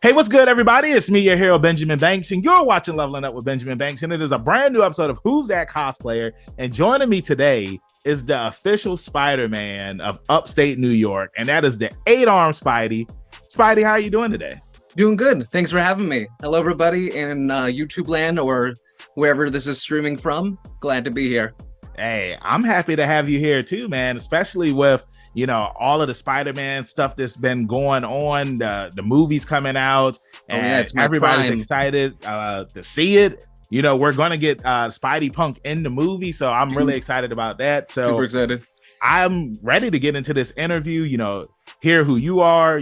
Hey, what's good, everybody? It's me, your hero, Benjamin Banks, and you're watching Leveling Up with Benjamin Banks, and it is a brand new episode of Who's That Cosplayer? And joining me today is the official Spider-Man of upstate New York, and that is the 8-Armed Spidey. Spidey, how are you doing today? Doing good. Thanks for having me. Hello, everybody in YouTube land or wherever this is streaming from. Glad to be here. Hey, I'm happy to have you here too, man, especially with all of the Spider-Man stuff that's been going on, the movies coming out, and it's my everybody's prime. excited to see it. We're going to get Spidey Punk in the movie, so I'm really excited about that. So Super excited. I'm ready to get into this interview, hear who you are,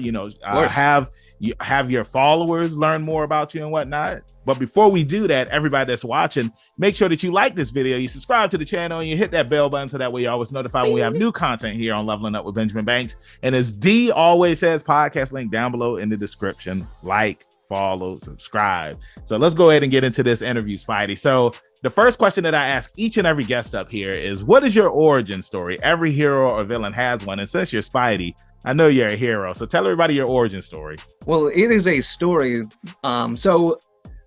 have your followers learn more about you and whatnot. But before we do that, everybody that's watching, make sure that you like this video, you subscribe to the channel, and you hit that bell button so that way you're always notified when we have new content here on Leveling Up with Benjamin Banks. And as D always says, podcast link down below in the description. Like, follow, subscribe. So let's go ahead and get into this interview, Spidey. So the first question that I ask each and every guest up here is, what is your origin story? Every hero or villain has one. And since you're Spidey, I know you're a hero. So tell everybody your origin story. Well, it is a story.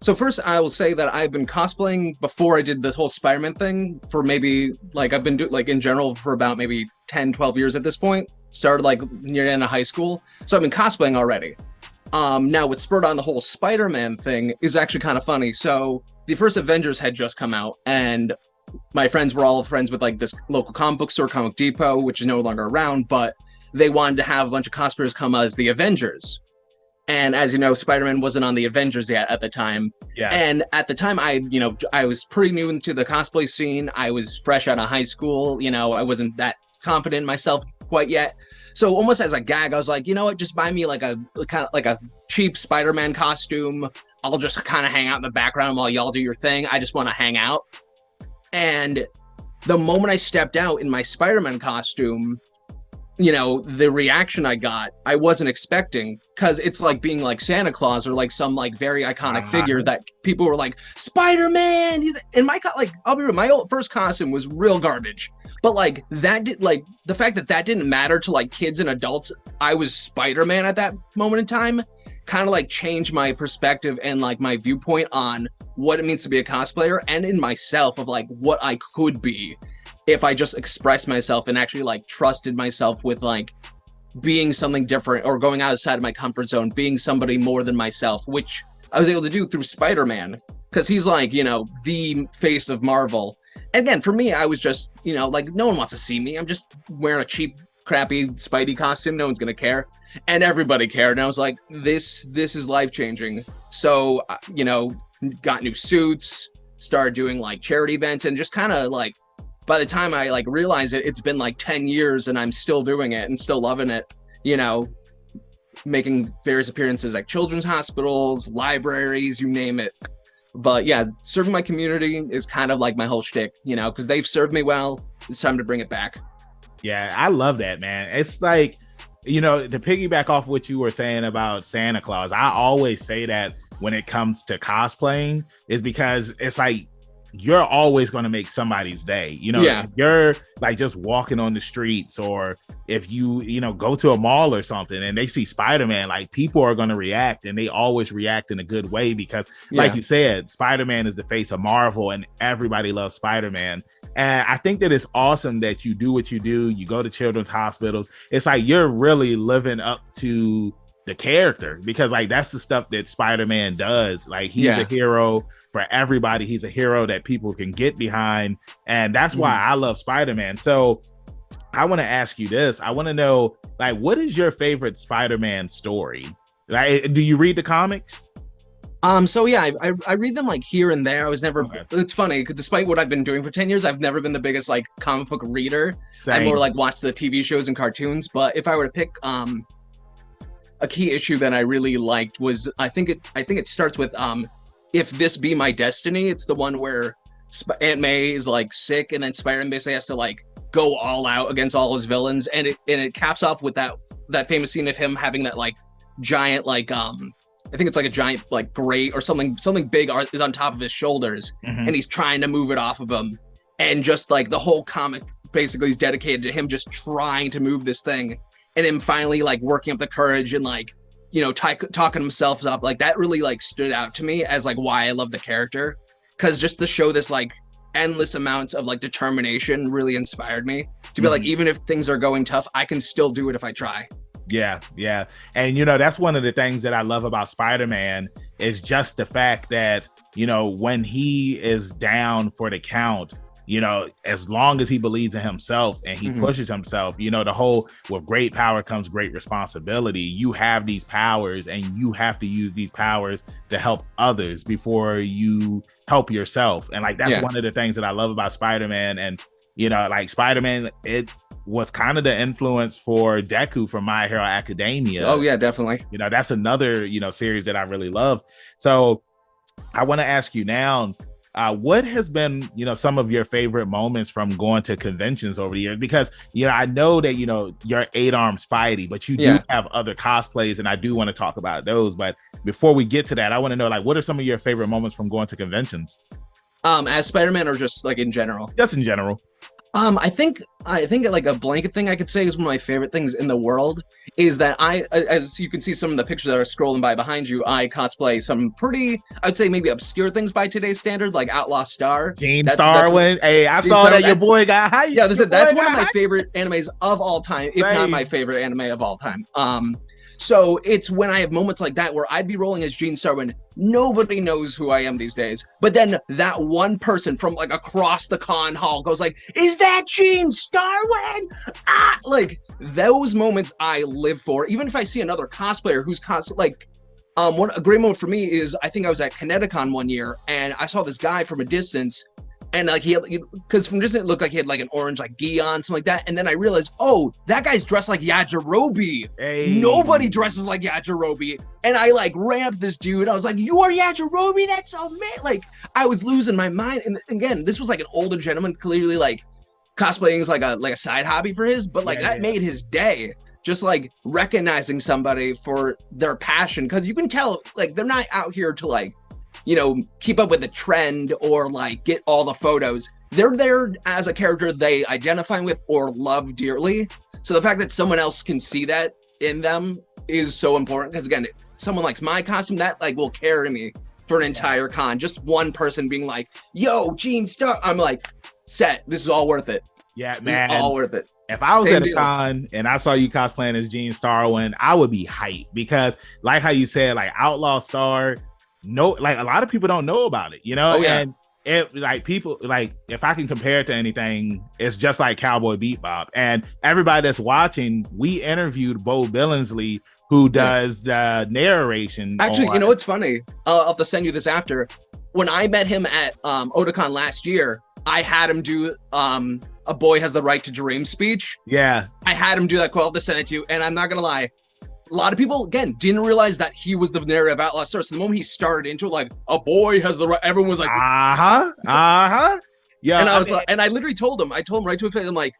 So first, I will say that I've been cosplaying before I did this whole Spider-Man thing for maybe, I've been in general for about maybe 10, 12 years at this point. Started near the end of high school. So I've been cosplaying already. Now what spurred on the whole Spider-Man thing is actually kind of funny. So the first Avengers had just come out, and my friends were all friends with this local comic book store, Comic Depot, which is no longer around, but they wanted to have a bunch of cosplayers come as the Avengers. And as you know, Spider-Man wasn't on the Avengers yet at the time. Yeah. And at the time, I was pretty new into the cosplay scene. I was fresh out of high school. I wasn't that confident in myself quite yet. So almost as a gag, I was like, you know what, just buy me a cheap Spider-Man costume. I'll just kind of hang out in the background while y'all do your thing. I just want to hang out. And the moment I stepped out in my Spider-Man costume, the reaction I got, I wasn't expecting, because it's like being like Santa Claus or some very iconic figure that people were like, Spider-Man. And my I'll be real, my first costume was real garbage, but that did the fact that didn't matter to kids and adults. I was Spider-Man at that moment in time, kind of changed my perspective and my viewpoint on what it means to be a cosplayer, and in myself of what I could be if I just expressed myself and actually trusted myself with being something different or going outside of my comfort zone, being somebody more than myself, which I was able to do through Spider-Man, because he's the face of Marvel. And again, for me, I was just, no one wants to see me. I'm just wearing a cheap, crappy Spidey costume. No one's going to care. And everybody cared. And I was like, this is life-changing. So, got new suits, started doing charity events, and just kind of by the time I realized it, it's been 10 years and I'm still doing it and still loving it, making various appearances at children's hospitals, libraries, you name it. But yeah, serving my community is kind of my whole shtick, because they've served me well. It's time to bring it back. Yeah, I love that, man. It's to piggyback off what you were saying about Santa Claus, I always say that when it comes to cosplaying, is because it's you're always going to make somebody's day. If you're just walking on the streets, or if you go to a mall or something and they see Spider-Man, people are going to react, and they always react in a good way, because like you said, Spider-Man is the face of Marvel and everybody loves Spider-Man. And I think that it's awesome that you do what you do. You go to children's hospitals. It's you're really living up to the character, because that's the stuff that Spider-Man does. He's a hero for everybody. He's a hero that people can get behind, and that's why I love Spider-Man. So I want to ask you this. I want to know, what is your favorite Spider-Man story? Do you read the comics? So yeah, I read them here and there. I was never, It's funny, because despite what I've been doing for 10 years, I've never been the biggest comic book reader. Same. I more watch the TV shows and cartoons. But if I were to pick a key issue that I really liked was, I think it starts with If This Be My Destiny. It's the one where Aunt May is sick, and then Spider-Man basically has to go all out against all his villains, and it caps off with that famous scene of him having that giant I think it's a giant grate or something big is on top of his shoulders, and he's trying to move it off of him, and just the whole comic basically is dedicated to him just trying to move this thing, and him finally working up the courage and talking himself up, like that really like stood out to me as like why I love the character, because just to show this like endless amounts of like determination really inspired me to be like, even if things are going tough, I can still do it if I try. Yeah. And that's one of the things that I love about Spider-Man is just the fact that, when he is down for the count, as long as he believes in himself and he pushes himself, the whole with great power comes great responsibility. You have these powers and you have to use these powers to help others before you help yourself. And like, that's one of the things that I love about Spider-Man. And, like Spider-Man, it was kind of the influence for Deku from My Hero Academia. Oh yeah, definitely. That's another, series that I really love. So I want to ask you now, what has been, some of your favorite moments from going to conventions over the years? Because, I know that, you're 8-Armed Spidey, but you do have other cosplays, and I do want to talk about those. But before we get to that, I want to know, like, what are some of your favorite moments from going to conventions? As Spider-Man, or just like in general? Just in general. I think like a blanket thing I could say is one of my favorite things in the world is that as you can see some of the pictures that are scrolling by behind you, I cosplay some pretty, I'd say maybe obscure things by today's standard, like Outlaw Star. Jean Starwin. Hey, I saw that your boy got hyped. Yeah, that's one of my favorite animes of all time, if not my favorite anime of all time. So it's when I have moments like that where I'd be rolling as Jean Starwin. Nobody knows who I am these days. But then that one person from like across the con hall goes like, is that Jean Starwin? Ah! Like those moments I live for. Even if I see another cosplayer who's a great moment for me is I think I was at Kineticon one year and I saw this guy from a distance. And like because from distance it looked like he had like an orange like gi on, something like that. And then I realized, oh, that guy's dressed like Yajirobe. Hey. Nobody dresses like Yajirobe. And I like ran up to this dude. I was like, you are Yajirobe? That's so amazing. Like I was losing my mind. And again, this was like an older gentleman, clearly like cosplaying is like a side hobby for his, but like that made his day. Just like recognizing somebody for their passion, because you can tell like they're not out here to like, keep up with the trend or like get all the photos. They're there as a character they identify with or love dearly. So the fact that someone else can see that in them is so important, because again, if someone likes my costume, that like will carry me for an entire con. Just one person being like, yo, Jean Star, I'm like, set, this is all worth it. Yeah, this man. is all worth it. If I was at a con and I saw you cosplaying as Jean Starwin, I would be hyped, because like how you said, like Outlaw Star, like a lot of people don't know about it, and it like people like, if I can compare it to anything, it's just like Cowboy Bebop. And everybody that's watching, we interviewed Bo Billingsley, who does the narration. Actually, it's funny. I'll have to send you this after. When I met him at Otakon last year, I had him do a boy has the right to dream speech. Yeah, I had him do that quote. I'll have to send it to you. And I'm not gonna lie, a lot of people, again, didn't realize that he was the narrator of Outlaw Star. So the moment he started into it, like, a boy has the right, everyone was like, yeah. And I was like, and I literally told him right to his face, I'm like,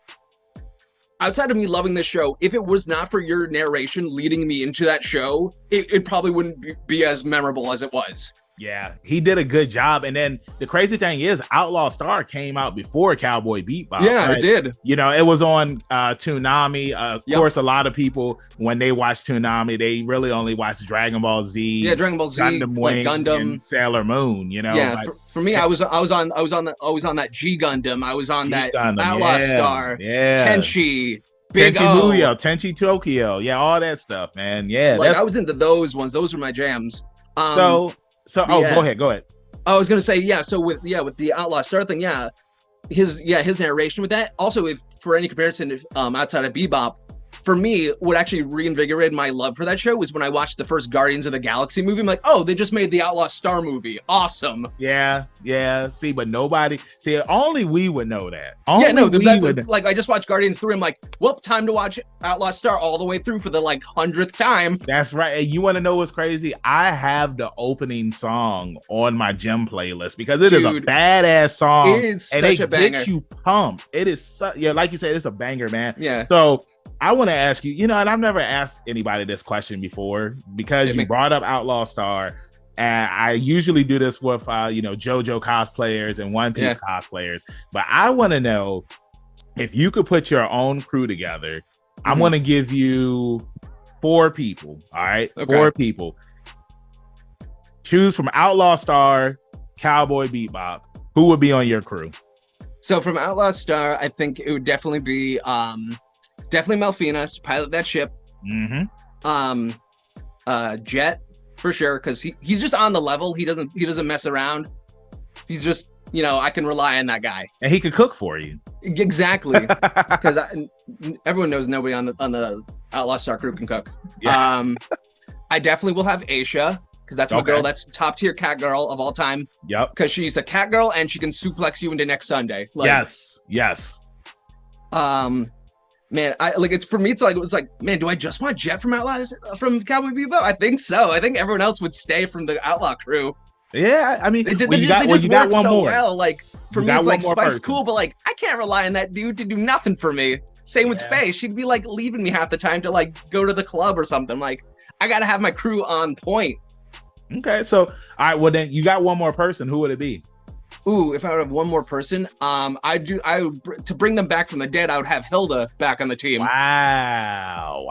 outside of me loving this show, if it was not for your narration leading me into that show, it probably wouldn't be as memorable as it was. Yeah, he did a good job. And then the crazy thing is, Outlaw Star came out before Cowboy Bebop. Yeah, it did. It was on Toonami. Of course, a lot of people, when they watch Toonami, they really only watch Dragon Ball Z. Yeah, Dragon Ball Z, Gundam like Wing, Gundam, and Sailor Moon. Yeah, like, for me, I was on that G Gundam. I was on that Gundam, Outlaw Star. Yeah, Tenchi. Big Tenchi O. Muyo, Tenchi Tokyo. Yeah, all that stuff, man. Yeah, like I was into those ones. Those were my jams. Go ahead. I was gonna say, so with the Outlaw Star thing, his narration with that. Also, if for any comparison, outside of Bebop, for me, what actually reinvigorated my love for that show was when I watched the first Guardians of the Galaxy movie. I'm like, oh, they just made the Outlaw Star movie. Awesome. Yeah. See, but only we would know that. Like I just watched Guardians 3. I'm like, well, time to watch Outlaw Star all the way through for the 100th time. That's right. And you want to know what's crazy? I have the opening song on my gym playlist because it is a badass song. It is such a banger. It gets you pumped. It is like you said, it's a banger, man. Yeah. So I want to ask you, and I've never asked anybody this question before, because you brought up Outlaw Star, and I usually do this with JoJo cosplayers and One Piece cosplayers, but I want to know, if you could put your own crew together, I'm going to give you 4 people. All right, Okay. 4 people. Choose from Outlaw Star, Cowboy Bebop. Who would be on your crew? So from Outlaw Star, I think it would definitely be definitely Melfina to pilot that ship. Mm-hmm. Jet for sure, because he's just on the level. He doesn't mess around. He's just, you know, I can rely on that guy. And he could cook for you. Exactly. Because everyone knows nobody on the Outlaw Star crew can cook. Yeah. I definitely will have Aisha, because that's my girl. That's top tier cat girl of all time. Yep. Because she's a cat girl and she can suplex you into next Sunday. Like, yes. Man, it's for me. It's like, man, do I just want Jet from from Cowboy Bebop? I think so. I think everyone else would stay from the Outlaw crew. Yeah, I mean, they just work so well. Like for me, it's like Spike's cool, but like I can't rely on that dude to do nothing for me. Same with Faye. She'd be like leaving me half the time to like go to the club or something. Like I gotta have my crew on point. Okay, so all right, well then you got one more person. Who would it be? Ooh, if I would have one more person, to bring them back from the dead, I would have Hilda back on the team. Wow.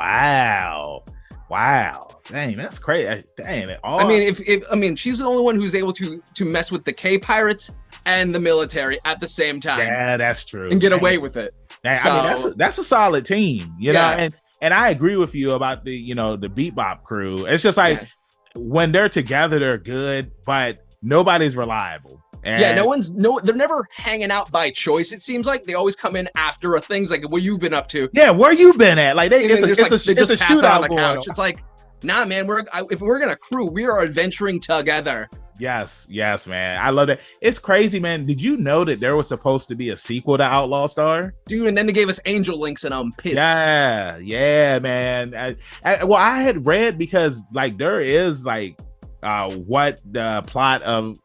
Dang, that's crazy. Dang it. I mean, she's the only one who's able to mess with the K pirates and the military at the same time. Yeah, that's true. And get away with it. Dang, so, I mean, that's a solid team, you know. And I agree with you about the Bebop crew. It's just like when they're together, they're good, but nobody's reliable. And they're never hanging out by choice. It seems like they always come in after things like, what you been up to? Yeah, where you been at? Like it's a shootout on the couch. It's like, nah, man. If we're gonna crew, we are adventuring together. Yes, man. I love that. It's crazy, man. Did you know that there was supposed to be a sequel to Outlaw Star? Dude, and then they gave us Angel Links, and I'm pissed. Yeah, man. I had read because like there is like what the plot of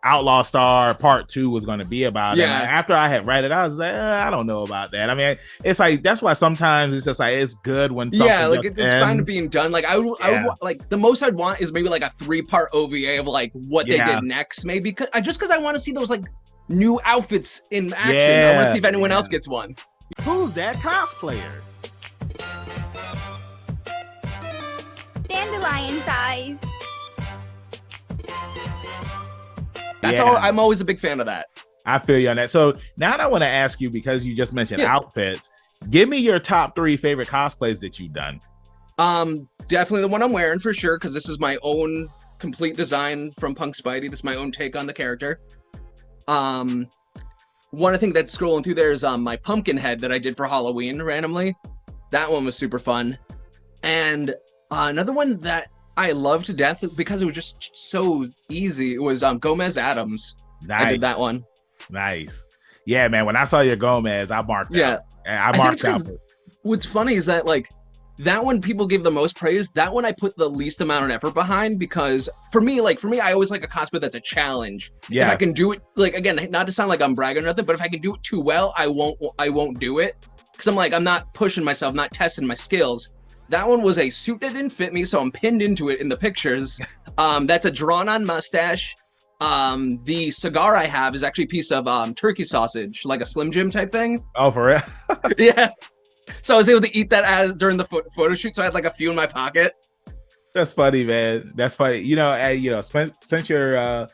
Outlaw Star Part 2 was going to be about. Yeah. And after I had read it, I was like, I don't know about that. I mean, it's like that's why sometimes it's just like it's good when something it's fine to being done. Like I would like the most I'd want is maybe like a 3-part OVA of like what they did next, maybe because I want to see those like new outfits in action. I want to see if anyone else gets one. Who's that cosplayer? Dandelion size. That's all. I'm always a big fan of that. I feel you on that. So now I want to ask you, because you just mentioned outfits, give me your top 3 favorite cosplays that you've done. Definitely the one I'm wearing for sure, because this is my own complete design from Punk Spidey. This is my own take on the character. One I think that's scrolling through there is my pumpkin head that I did for Halloween randomly. That one was super fun. And another one that I love to death because it was just so easy. It was Gomez Adams. Nice. I did that one. Nice. Yeah, man. When I saw your Gomez, I marked out. I marked out. What's funny is that like that one people give the most praise. That one I put the least amount of effort behind because for me, I always like a cosplay that's a challenge. Yeah. If I can do it, like again, not to sound like I'm bragging or nothing, but if I can do it too well, I won't do it because I'm not pushing myself, not testing my skills. That one was a suit that didn't fit me, so I'm pinned into it in the pictures. That's a drawn-on mustache. The cigar I have is actually a piece of turkey sausage, like a Slim Jim type thing. Oh, for real? Yeah. So I was able to eat that during the photo shoot, so I had like a few in my pocket. That's funny, man. That's funny. Since you're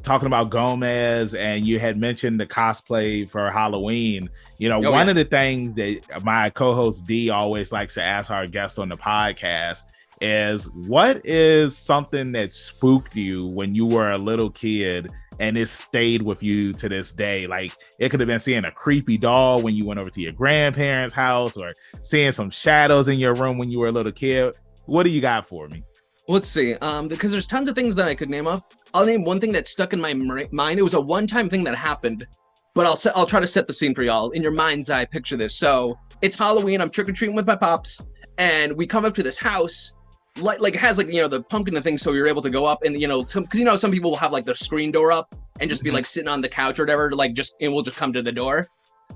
talking about Gomez and you had mentioned the cosplay for Halloween, one of the things that my co-host D always likes to ask our guests on the podcast is, what is something that spooked you when you were a little kid and it stayed with you to this day? Like it could have been seeing a creepy doll when you went over to your grandparents' house, or seeing some shadows in your room when you were a little kid. What do you got for me? Let's see. Because there's tons of things that I could name off. I'll name one thing that stuck in my mind. It was a one-time thing that happened, but I'll try to set the scene for y'all. In your mind's eye, picture this. So it's Halloween. I'm trick-or-treating with my pops, and we come up to this house. Like it has the pumpkin and thing, so you're able to go up and because some people will have like the screen door up and just be like sitting on the couch or whatever, and we'll just come to the door.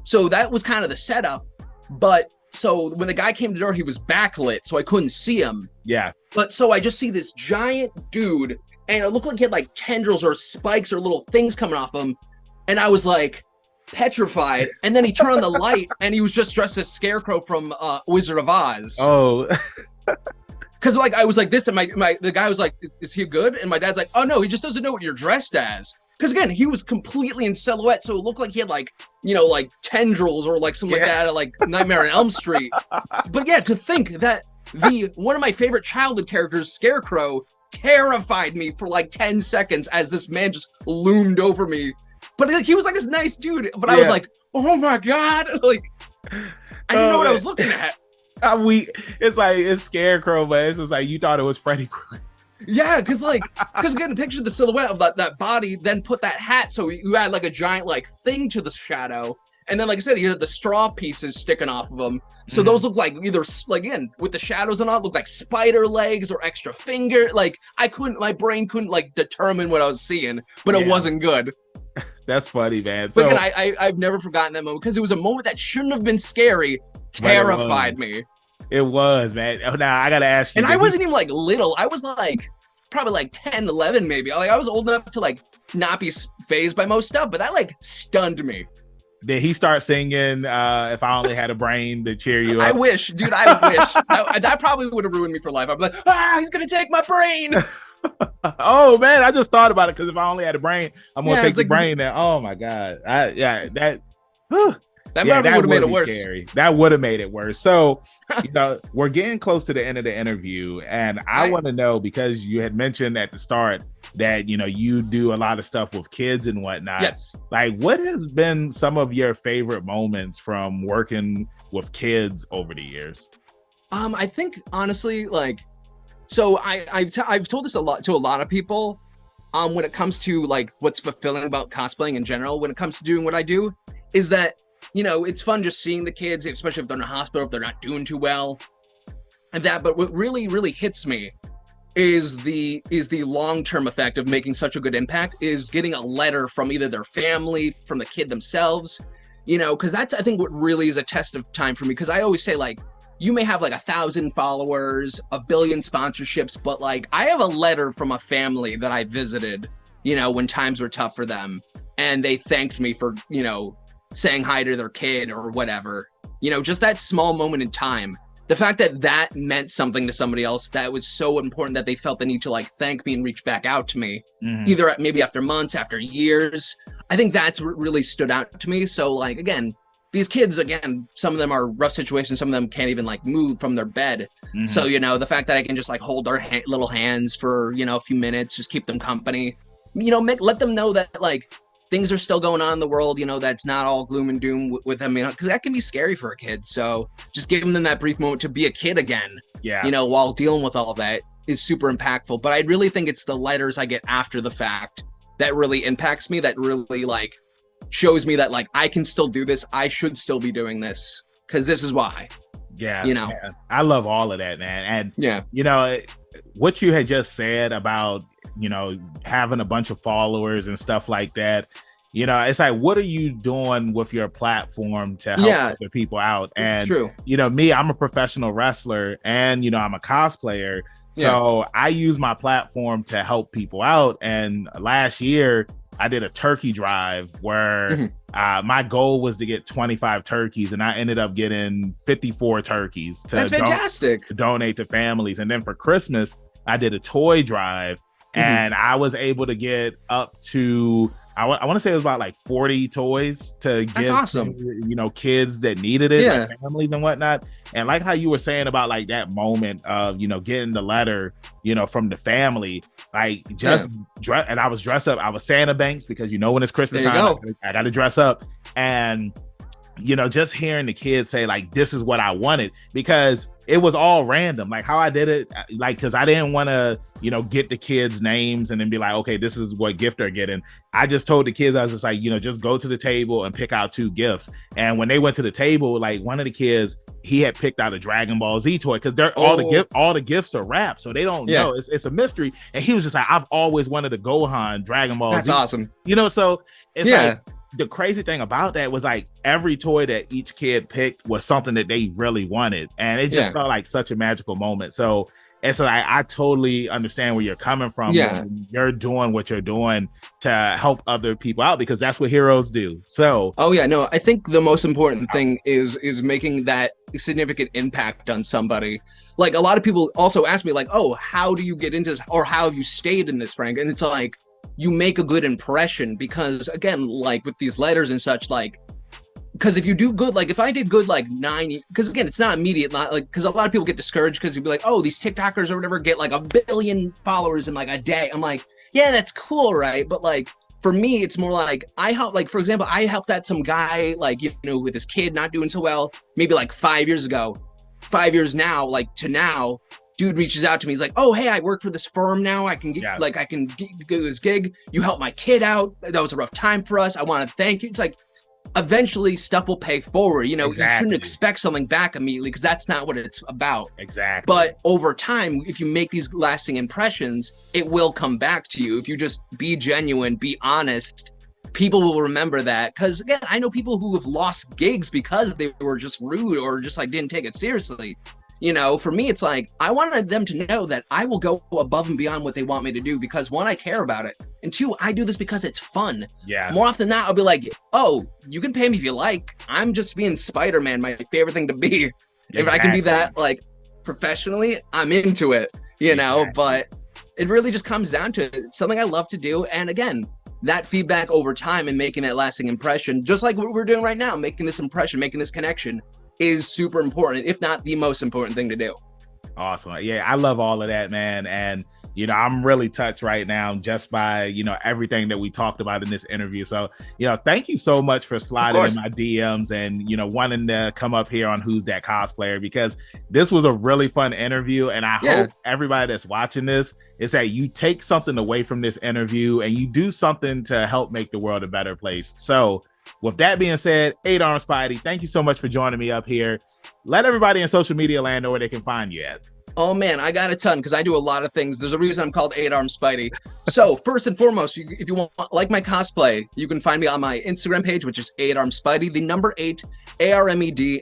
So that was kind of the setup. But so when the guy came to the door, he was backlit, so I couldn't see him. Yeah. But so I just see this giant dude, and it looked like he had like tendrils or spikes or little things coming off him, and I was like petrified. And then he turned on the light, and he was just dressed as Scarecrow from Wizard of Oz. Oh. Because like I was like this, and the guy was like, is he good? And my dad's like, oh no, he just doesn't know what you're dressed as. Because again, he was completely in silhouette, so it looked like he had like, you know, like tendrils or like something like that at like Nightmare on Elm Street. But yeah, to think that one of my favorite childhood characters, Scarecrow, terrified me for like 10 seconds as this man just loomed over me. But like, he was like this nice dude, but I was like, oh my God, like I didn't know what I was looking at. It's like it's Scarecrow, but it's just like you thought it was Freddy Krueger. Yeah, because again, picture the silhouette of that body, then put that hat, so you had like a giant like thing to the shadow, and then like I said, you had the straw pieces sticking off of them. So those look like either like again with the shadows and all, look like spider legs or extra finger. Like my brain couldn't like determine what I was seeing, but it wasn't good. That's funny, man. But again, I've never forgotten that moment because it was a moment that shouldn't have been scary. Terrified me. It was, man. Now I gotta ask you. And I wasn't even like little. I was like probably like 10, 11 maybe. Like I was old enough to like not be fazed by most stuff, but that like stunned me. Did he start singing If I Only Had a Brain to cheer you up? I wish, dude, I wish. That probably would have ruined me for life. I'd be like, he's gonna take my brain. Oh man, I just thought about it because if I only had a brain, I'm gonna take the brain there. Oh my God. That would have made it worse. Scary. That would have made it worse. So, you know, we're getting close to the end of the interview, and I want to know, because you had mentioned at the start that, you know, you do a lot of stuff with kids and whatnot. Yes. Like, what has been some of your favorite moments from working with kids over the years? I think honestly, like, so I've told this a lot to a lot of people. When it comes to like what's fulfilling about cosplaying in general, when it comes to doing what I do, is that, you know, it's fun just seeing the kids, especially if they're in a hospital, if they're not doing too well, and that. But what really, really hits me is the long-term effect of making such a good impact, is getting a letter from either their family, from the kid themselves, you know, because that's, I think, what really is a test of time for me. Because I always say, like, you may have like 1,000 followers, 1 billion sponsorships, but like I have a letter from a family that I visited, you know, when times were tough for them, and they thanked me for, you know, saying hi to their kid or whatever, you know, just that small moment in time. The fact that that meant something to somebody else, that was so important that they felt the need to like thank me and reach back out to me, either maybe after months, after years. I think that's what really stood out to me. So like, again, these kids, again, some of them are rough situations. Some of them can't even like move from their bed. So, you know, the fact that I can just like hold their little hands for, you know, a few minutes, just keep them company, you know, let them know that like, things are still going on in the world, you know, that's not all gloom and doom with them, you know, because that can be scary for a kid. So just giving them that brief moment to be a kid again, you know, while dealing with all of that is super impactful. But I really think it's the letters I get after the fact that really impacts me, that really like shows me that like I can still do this. I should still be doing this because this is why. Yeah. You know, man. I love all of that, man. And yeah, you know, what you had just said about, you know, having a bunch of followers and stuff like that, you know, it's like, what are you doing with your platform to help other people out? And it's true. You know, me, I'm a professional wrestler, and you know, I'm a cosplayer, so I use my platform to help people out. And last year I did a turkey drive where my goal was to get 25 turkeys, and I ended up getting 54 turkeys to That's fantastic. To donate to families. And then for Christmas I did a toy drive, and I was able to get up to, I want to say it was about like 40 toys to give to, you know, kids that needed it, like families and whatnot. And like how you were saying about like that moment of, you know, getting the letter, you know, from the family, like just and I was dressed up. I was Santa Banks, because you know, when it's Christmas time, I got to dress up. And you know, just hearing the kids say like, this is what I wanted, because it was all random, like how I did it, like, because I didn't want to, you know, get the kids' names and then be like, okay, this is what gift they're getting. I just told the kids, I was just like, you know, just go to the table and pick out 2 gifts. And when they went to the table, like one of the kids, he had picked out a Dragon Ball Z toy, because they're all the gifts are wrapped, so they don't know, it's a mystery. And he was just like, I've always wanted a Gohan Dragon Ball Z. That's awesome. You know, so it's like, the crazy thing about that was like every toy that each kid picked was something that they really wanted, and it just felt like such a magical moment. So it's like, I totally understand where you're coming from. When you're doing what you're doing to help other people out, because that's what heroes do. So I think the most important thing is making that significant impact on somebody. Like a lot of people also ask me like, oh, how do you get into this, or how have you stayed in this, Frank? And it's like, you make a good impression, because again, like with these letters and such, like, because if you do good, like if I did good like 9, because again, it's not immediate, not like, because a lot of people get discouraged because you'd be like, oh, these TikTokers or whatever get like 1 billion followers in like a day. I'm like, yeah, that's cool, right? But like for me, it's more like I help, like for example, I helped out some guy, like, you know, with his kid not doing so well, maybe like 5 years ago. 5 years now, like to now, dude reaches out to me. He's like, oh, hey, I work for this firm now. I can get like, I can get this gig. You helped my kid out. That was a rough time for us. I want to thank you. It's like, eventually stuff will pay forward. You know, you shouldn't expect something back immediately, because that's not what it's about. Exactly. But over time, if you make these lasting impressions, it will come back to you. If you just be genuine, be honest, people will remember that. Because again, I know people who have lost gigs because they were just rude or just like didn't take it seriously. You know, for me, it's like, I wanted them to know that I will go above and beyond what they want me to do, because one, I care about it. And two, I do this because it's fun. Yeah. More often than not, I'll be like, oh, you can pay me if you like. I'm just being Spider-Man, my favorite thing to be. Exactly. If I can be that, like, professionally, I'm into it, you know? But it really just comes down to it. It's something I love to do. And again, that feedback over time and making that lasting impression, just like what we're doing right now, making this impression, making this connection, is super important, if not the most important thing to do. Awesome. Yeah, I love all of that, man. And, you know, I'm really touched right now just by, you know, everything that we talked about in this interview. So, you know, thank you so much for sliding in my DMs and, you know, wanting to come up here on Who's That Cosplayer, because this was a really fun interview. And I hope everybody that's watching this is that you take something away from this interview and you do something to help make the world a better place. So, with that being said, 8Armed Spidey, thank you so much for joining me up here. Let everybody in social media land know where they can find you at. Oh man, I got a ton, because I do a lot of things. There's a reason I'm called 8Armed Spidey. So first and foremost, if you want, like my cosplay, you can find me on my Instagram page, which is 8Armed Spidey, the number 8, ARMEDSPIDEY.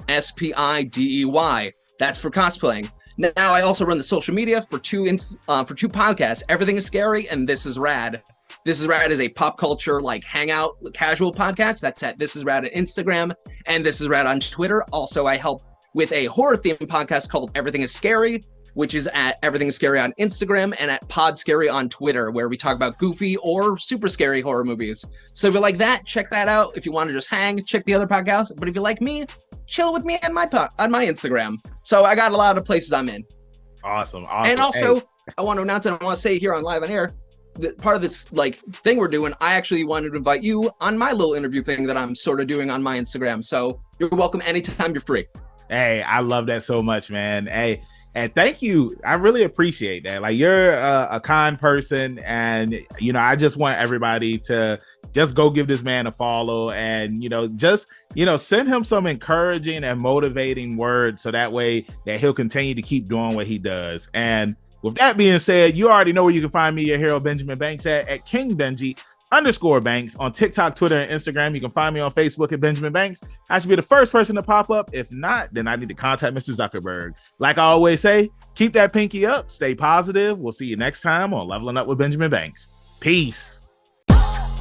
That's for cosplaying. Now I also run the social media for two podcasts, Everything is Scary and This is Rad. This is Rad is a pop culture like hangout casual podcast. That's at This is Rad on Instagram and This is Rad on Twitter. Also, I help with a horror themed podcast called Everything is Scary, which is at Everything is Scary on Instagram and at Pod Scary on Twitter, where we talk about goofy or super scary horror movies. So if you like that, check that out. If you want to just hang, check the other podcasts. But if you like me, chill with me on my Instagram. So I got a lot of places I'm in. Awesome. And also, I want to announce and I want to say here on live on air, part of this like thing we're doing, I actually wanted to invite you on my little interview thing that I'm sort of doing on my Instagram. So you're welcome anytime you're free. Hey, I love that so much, man. Hey, and thank you. I really appreciate that. Like, you're a kind person, and you know, I just want everybody to just go give this man a follow, and you know, just send him some encouraging and motivating words, so that way that he'll continue to keep doing what he does. And with that being said, you already know where you can find me, your hero Benjamin Banks, at KingBenji_Banks on TikTok, Twitter, and Instagram. You can find me on Facebook at Benjamin Banks. I should be the first person to pop up. If not, then I need to contact Mr. Zuckerberg. Like I always say, keep that pinky up, stay positive. We'll see you next time on Leveling Up with Benjamin Banks. Peace.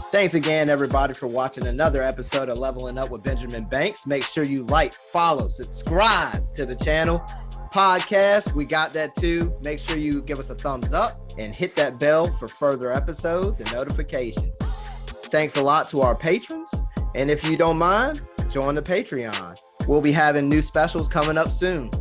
Thanks again, everybody, for watching another episode of Leveling Up with Benjamin Banks. Make sure you like, follow, subscribe to the channel. Podcast, we got that too. Make sure you give us a thumbs up and hit that bell for further episodes and notifications. Thanks a lot to our patrons, and if you don't mind, join the Patreon. We'll be having new specials coming up soon.